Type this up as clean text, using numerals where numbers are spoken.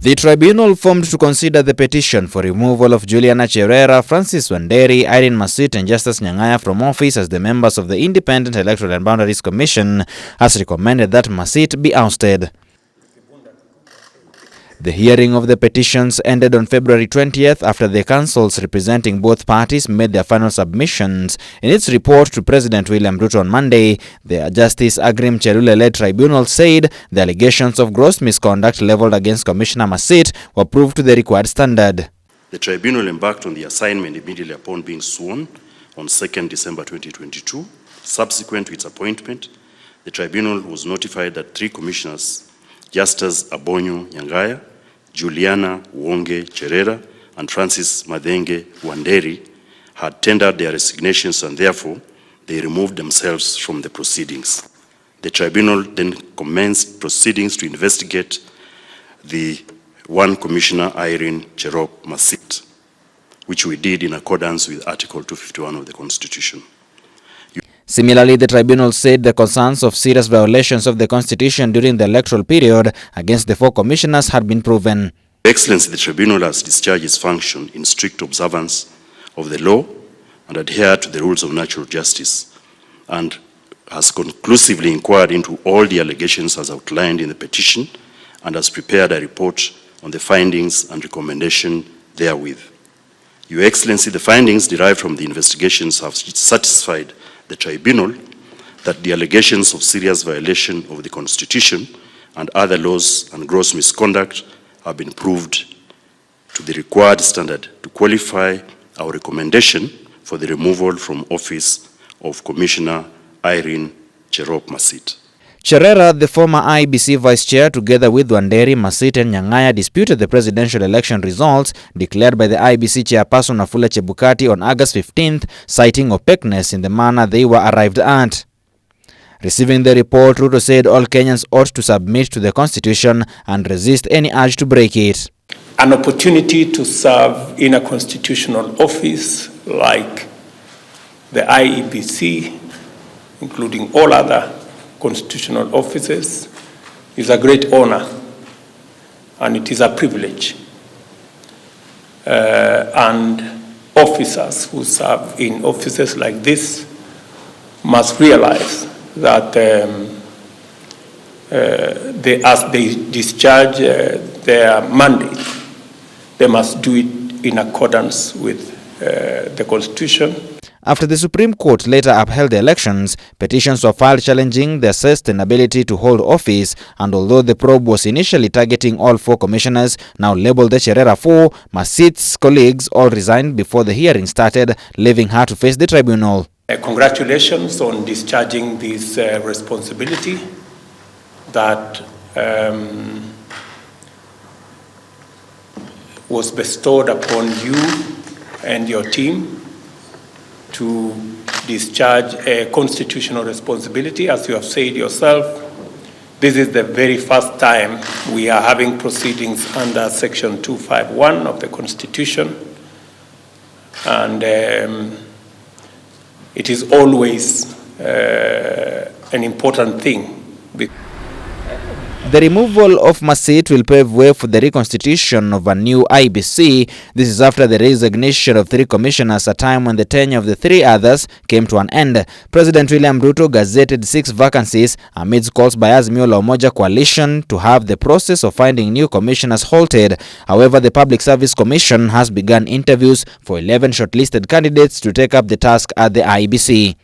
The tribunal formed to consider the petition for removal of Juliana Cherera, Francis Wanderi, Irene Masit and Justice Nyang'aya from office as the members of the Independent Electoral and Boundaries Commission has recommended that Masit be ousted. The hearing of the petitions ended on February 20th after the councils representing both parties made their final submissions. In its report to President William Ruto on Monday, the Justice Aggrey Muchelule-Led Tribunal said the allegations of gross misconduct leveled against Commissioner Masit were proved to the required standard. The tribunal embarked on the assignment immediately upon being sworn on 2nd December 2022. Subsequent to its appointment, the tribunal was notified that 3 commissioners, Justice Abonyo Nyang'aya, Juliana Wonge Cherera, and Francis Madenge Wanderi, had tendered their resignations and therefore they removed themselves from the proceedings. The tribunal then commenced proceedings to investigate the one Commissioner Irene Masit, which we did in accordance with Article 251 of the Constitution. Similarly, the tribunal said the concerns of serious violations of the Constitution during the electoral period against the 4 commissioners had been proven. Excellency, the tribunal has discharged its function in strict observance of the law and adhered to the rules of natural justice, and has conclusively inquired into all the allegations as outlined in the petition and has prepared a report on the findings and recommendation therewith. Your Excellency, the findings derived from the investigations have satisfied the tribunal that the allegations of serious violation of the Constitution and other laws and gross misconduct have been proved to the required standard to qualify our recommendation for the removal from office of Commissioner Irene Masit. Cherera, the former IEBC vice chair, together with Wanderi, Masit and Nyang'aya, disputed the presidential election results declared by the IEBC chairperson Wafula Chebukati on August 15th, citing opaqueness in the manner they were arrived at. Receiving the report, Ruto said all Kenyans ought to submit to the Constitution and resist any urge to break it. An opportunity to serve in a constitutional office like the IEBC, including all other constitutional offices, is a great honor and it is a privilege. And officers who serve in offices like this must realize that as they discharge their mandate, they must do it in accordance with the Constitution. After the Supreme Court later upheld the elections, petitions were filed challenging the assessed inability to hold office, and although the probe was initially targeting all 4 commissioners, now labeled the Cherera 4, Masit's colleagues all resigned before the hearing started, leaving her to face the tribunal. Congratulations on discharging this responsibility that was bestowed upon you and your team to discharge a constitutional responsibility. As you have said yourself, this is the very first time we are having proceedings under Section 251 of the Constitution, and it is always an important thing. The removal of Masit will pave way for the reconstitution of a new IEBC. This is after the resignation of 3 commissioners, a time when the tenure of the 3 others came to an end. President William Ruto gazetted 6 vacancies amidst calls by Azimio la Umoja coalition to have the process of finding new commissioners halted. However, the Public Service Commission has begun interviews for 11 shortlisted candidates to take up the task at the IEBC.